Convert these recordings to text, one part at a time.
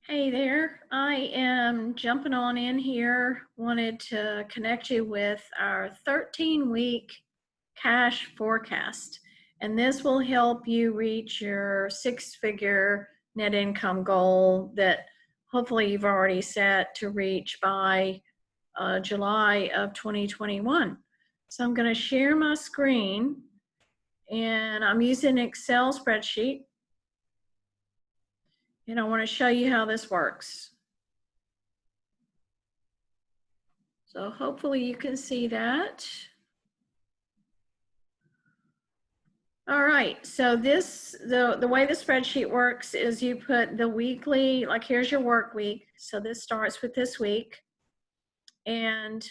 Hey there, I am jumping on in here. Wanted to connect you with our 13-week cash forecast. And this will help you reach your six-figure net income goal that hopefully you've already set to reach by July of 2021. So I'm going to share my screen and I'm using an Excel spreadsheet. And I want to show you how this works. So hopefully you can see that. All right, so the way the spreadsheet works is you put the weekly, like here's your work week. So this starts with this week and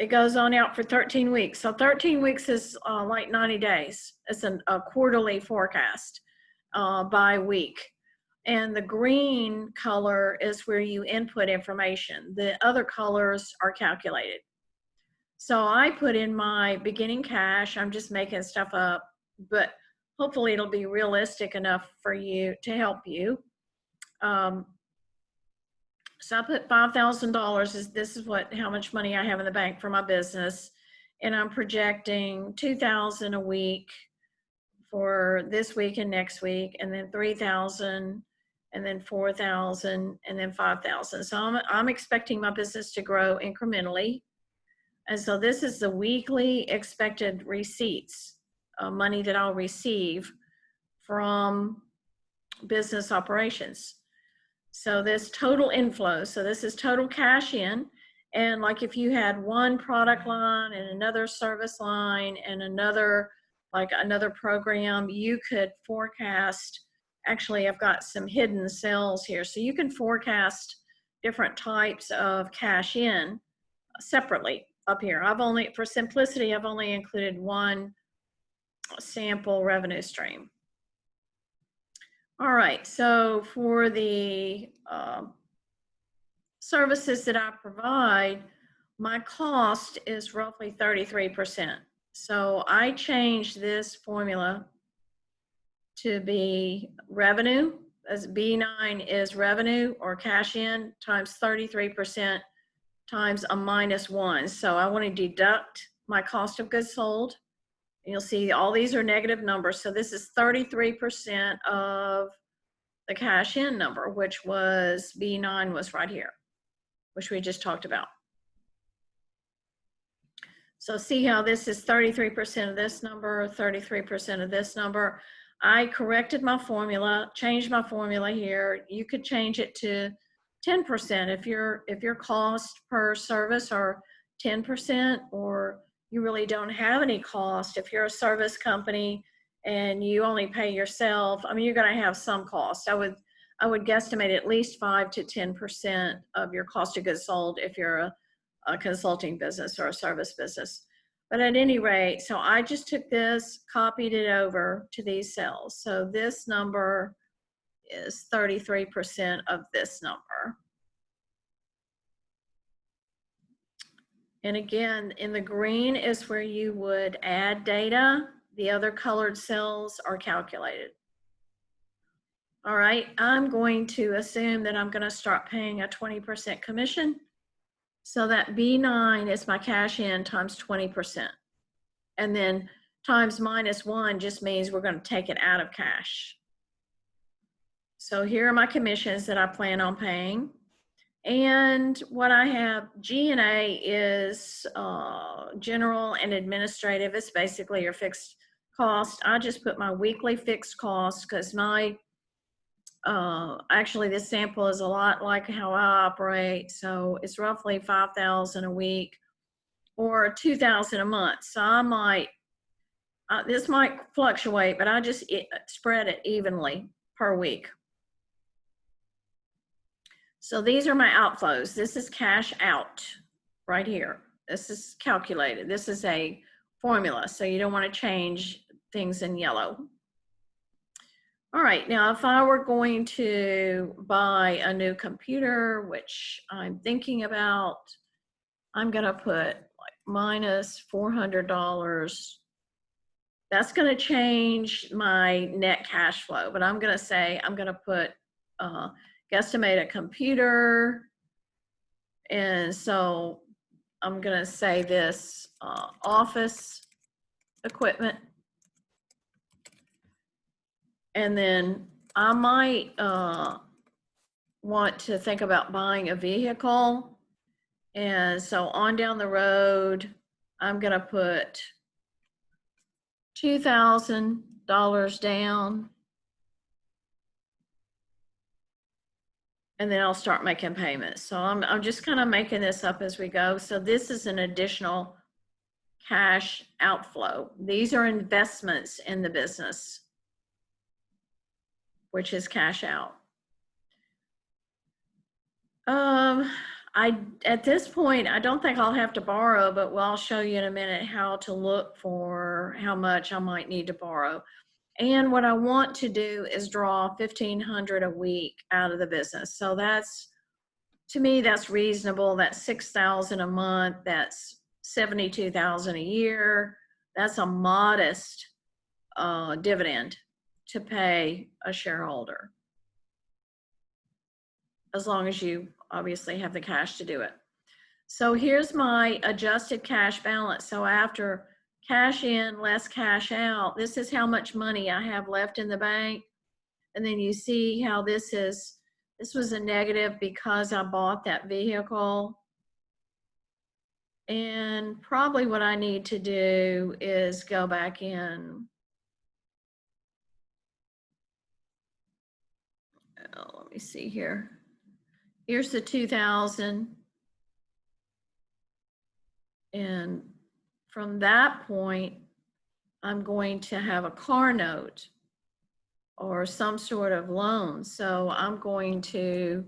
it goes on out for 13 weeks. So 13 weeks is like 90 days. It's a quarterly forecast by week. And the green color is where you input information. The other colors are calculated. So I put in my beginning cash. I'm just making stuff up, but hopefully it'll be realistic enough for you to help you. So I put $5,000. This is how much money I have in the bank for my business, and I'm projecting $2,000 a week for this week and next week, and then $3,000, and then $4,000, and then $5,000. So I'm expecting my business to grow incrementally. And so this is the weekly expected receipts, money that I'll receive from business operations. So this total inflow, so this is total cash in. And like if you had one product line and another service line and another program, you could forecast. Actually, I've got some hidden cells here. So you can forecast different types of cash in separately up here. For simplicity, I've only included one sample revenue stream. All right, so for the services that I provide, my cost is roughly 33%. So I changed this formula to be revenue, as B9 is revenue or cash in times 33% times a -1. So I want to deduct my cost of goods sold. And you'll see all these are negative numbers. So this is 33% of the cash in number, which was B9 was right here, which we just talked about. So see how this is 33% of this number, 33% of this number. I corrected my formula, changed my formula here. You could change it to 10% if your cost per service are 10%, or you really don't have any cost. If you're a service company and you only pay yourself, I mean, you're going to have some cost. I would guesstimate at least 5 to 10% of your cost of goods sold if you're a consulting business or a service business. But at any rate, so I just took this, copied it over to these cells. So this number is 33% of this number. And again, in the green is where you would add data. The other colored cells are calculated. All right, I'm going to assume that I'm going to start paying a 20% commission. So that B9 is my cash in times 20%. And then times -1 just means we're going to take it out of cash. So here are my commissions that I plan on paying. And what I have, G&A is general and administrative. It's basically your fixed cost. I just put my weekly fixed cost because actually this sample is a lot like how I operate. So it's roughly $5,000 a week or $2,000 a month. So I might, this might fluctuate, but I just spread it evenly per week. So these are my outflows. This is cash out right here. This is calculated. This is a formula, so you don't want to change things in yellow. All right, now if I were going to buy a new computer, which I'm thinking about, I'm going to put like -$400. That's going to change my net cash flow, but I'm going to say I'm going to put guesstimate a computer. And so I'm going to say this office equipment. And then I might want to think about buying a vehicle. And so on down the road, I'm going to put $2,000 down. And then I'll start making payments. So I'm just kind of making this up as we go. So this is an additional cash outflow. These are investments in the business, which is cash out. At this point, I don't think I'll have to borrow, but I'll show you in a minute how to look for how much I might need to borrow. And what I want to do is draw $1,500 a week out of the business. So that's, to me, that's reasonable. That's $6,000 a month. That's $72,000 a year. That's a modest dividend to pay a shareholder, as long as you obviously have the cash to do it. So here's my adjusted cash balance. So after cash in less cash out, this is how much money I have left in the bank. And then you see how this was a negative because I bought that vehicle. And probably what I need to do is go back in. Oh, let me see here. Here's the 2,000. And from that point, I'm going to have a car note or some sort of loan. So I'm going to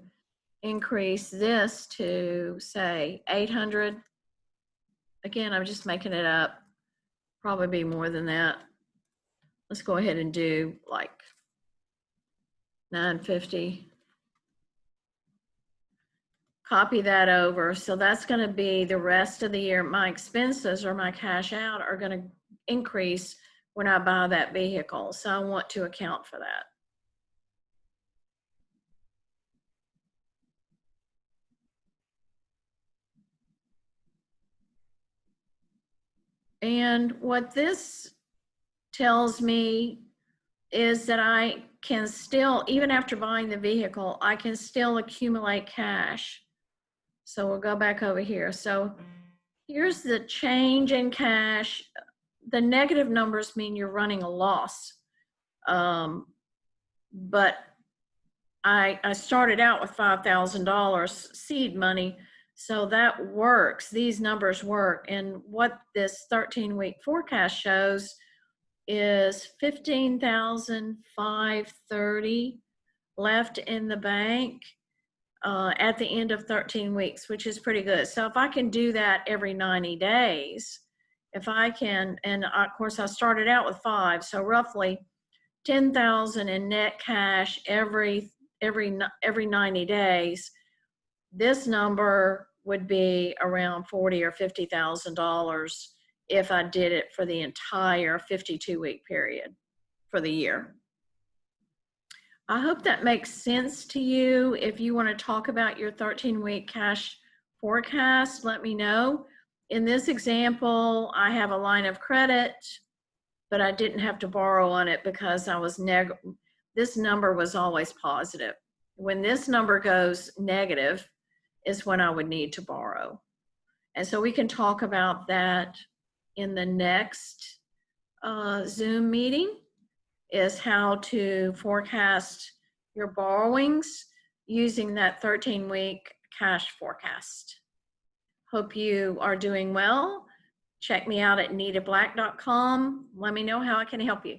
increase this to, say, 800. Again, I'm just making it up. Probably be more than that. Let's go ahead and do like 950. Copy that over. So that's going to be the rest of the year. My expenses or my cash out are going to increase when I buy that vehicle. So I want to account for that. And what this tells me is that I can still, even after buying the vehicle, I can still accumulate cash. So we'll go back over here. So here's the change in cash. The negative numbers mean you're running a loss. But I started out with $5,000 seed money. So that works. These numbers work. And what this 13-week forecast shows is $15,530 left in the bank at the end of 13 weeks, which is pretty good. So if I can do that every 90 days, if I can, and of course I started out with 5, so roughly 10,000 in net cash every 90 days, this number would be around $40,000 or $50,000 if I did it for the entire 52-week period for the year. I hope that makes sense to you. If you want to talk about your 13-week cash forecast, let me know. In this example, I have a line of credit, but I didn't have to borrow on it because I was this number was always positive. When this number goes negative is when I would need to borrow. And so we can talk about that in the next Zoom meeting, is how to forecast your borrowings using that 13-week cash forecast. Hope you are doing well. Check me out at nitablack.com. Let me know how I can help you.